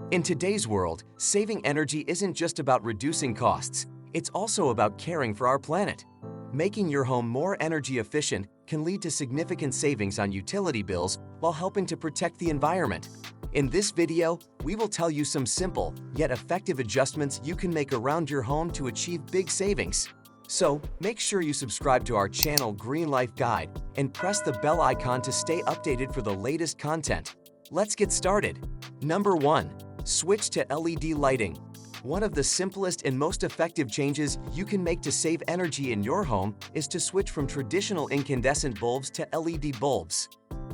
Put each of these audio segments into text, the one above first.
In today's world, saving energy isn't just about reducing costs, it's also about caring for our planet. Making your home more energy efficient can lead to significant savings on utility bills while helping to protect the environment. In this video, we will tell you some simple, yet effective adjustments you can make around your home to achieve big savings. So, make sure you subscribe to our channel Green Life Guide and press the bell icon to stay updated for the latest content. Let's get started. Number 1. Switch to LED lighting. One of the simplest and most effective changes you can make to save energy in your home is to switch from traditional incandescent bulbs to LED bulbs.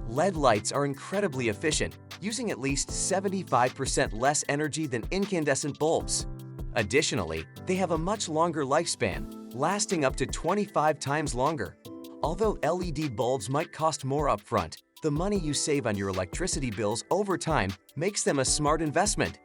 LED lights are incredibly efficient, using at least 75% less energy than incandescent bulbs. Additionally, they have a much longer lifespan, lasting up to 25 times longer. Although LED bulbs might cost more upfront, the money you save on your electricity bills over time makes them a smart investment.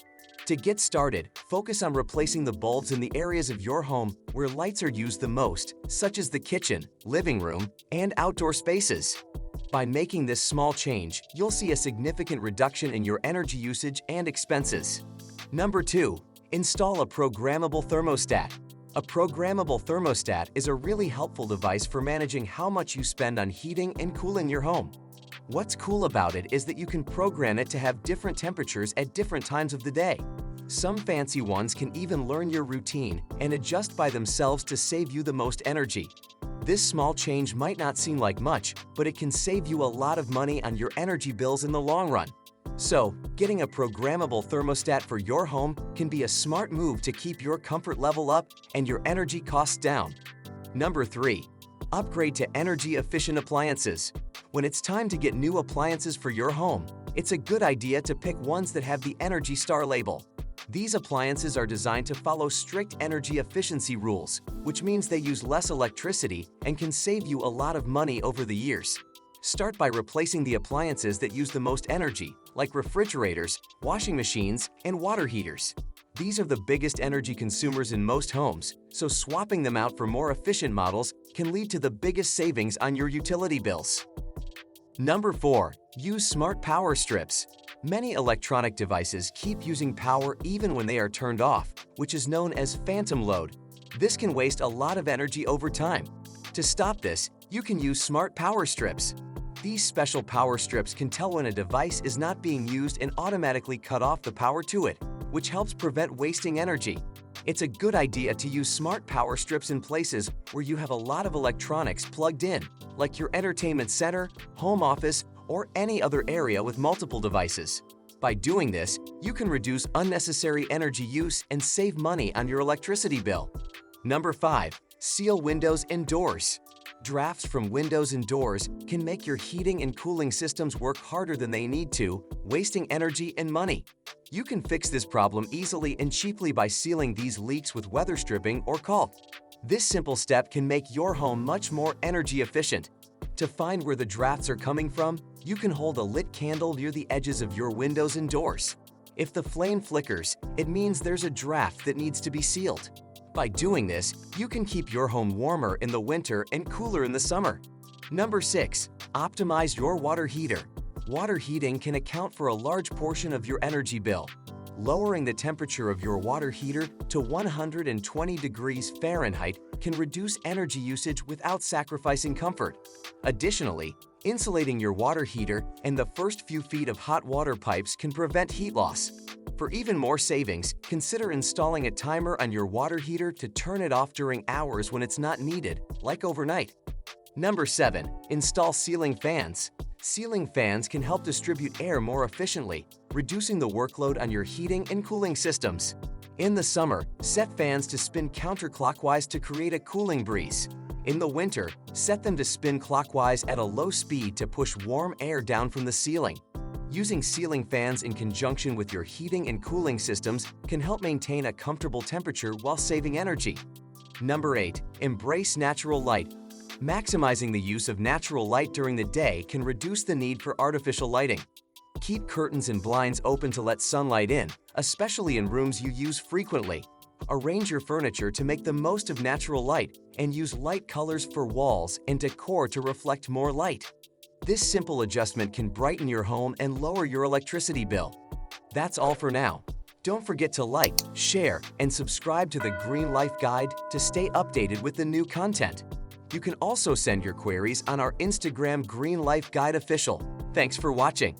To get started, focus on replacing the bulbs in the areas of your home where lights are used the most, such as the kitchen, living room, and outdoor spaces. By making this small change, you'll see a significant reduction in your energy usage and expenses. Number 2. Install a programmable thermostat. A programmable thermostat is a really helpful device for managing how much you spend on heating and cooling your home. What's cool about it is that you can program it to have different temperatures at different times of the day. Some fancy ones can even learn your routine and adjust by themselves to save you the most energy. This small change might not seem like much, but it can save you a lot of money on your energy bills in the long run. So, getting a programmable thermostat for your home can be a smart move to keep your comfort level up and your energy costs down. Number 3. Upgrade to energy-efficient appliances. When it's time to get new appliances for your home, it's a good idea to pick ones that have the Energy Star label. These appliances are designed to follow strict energy efficiency rules, which means they use less electricity and can save you a lot of money over the years. Start by replacing the appliances that use the most energy, like refrigerators, washing machines, and water heaters. These are the biggest energy consumers in most homes, so swapping them out for more efficient models can lead to the biggest savings on your utility bills. Number 4. Use smart power strips. Many electronic devices keep using power even when they are turned off, which is known as phantom load. This can waste a lot of energy over time. To stop this, you can use smart power strips. These special power strips can tell when a device is not being used and automatically cut off the power to it, which helps prevent wasting energy. It's a good idea to use smart power strips in places where you have a lot of electronics plugged in, like your entertainment center, home office, or any other area with multiple devices. By doing this, you can reduce unnecessary energy use and save money on your electricity bill. Number 5. Seal windows and doors. Drafts from windows and doors can make your heating and cooling systems work harder than they need to, wasting energy and money. You can fix this problem easily and cheaply by sealing these leaks with weather stripping or caulk. This simple step can make your home much more energy efficient. To find where the drafts are coming from, you can hold a lit candle near the edges of your windows and doors. If the flame flickers, it means there's a draft that needs to be sealed. By doing this, you can keep your home warmer in the winter and cooler in the summer. Number 6. Optimize your water heater. Water heating can account for a large portion of your energy bill. Lowering the temperature of your water heater to 120 degrees Fahrenheit can reduce energy usage without sacrificing comfort. Additionally, insulating your water heater and the first few feet of hot water pipes can prevent heat loss. For even more savings, consider installing a timer on your water heater to turn it off during hours when it's not needed, like overnight. Number 7. Install ceiling fans. Ceiling fans can help distribute air more efficiently, reducing the workload on your heating and cooling systems. In the summer, set fans to spin counterclockwise to create a cooling breeze. In the winter, set them to spin clockwise at a low speed to push warm air down from the ceiling. Using ceiling fans in conjunction with your heating and cooling systems can help maintain a comfortable temperature while saving energy. Number 8. Embrace natural light. Maximizing the use of natural light during the day can reduce the need for artificial lighting. Keep curtains and blinds open to let sunlight in, especially in rooms you use frequently. Arrange your furniture to make the most of natural light and use light colors for walls and decor to reflect more light. This simple adjustment can brighten your home and lower your electricity bill. That's all for now. Don't forget to like, share, and subscribe to the Green Life Guide to stay updated with the new content. You can also send your queries on our Instagram Green Life Guide Official. Thanks for watching.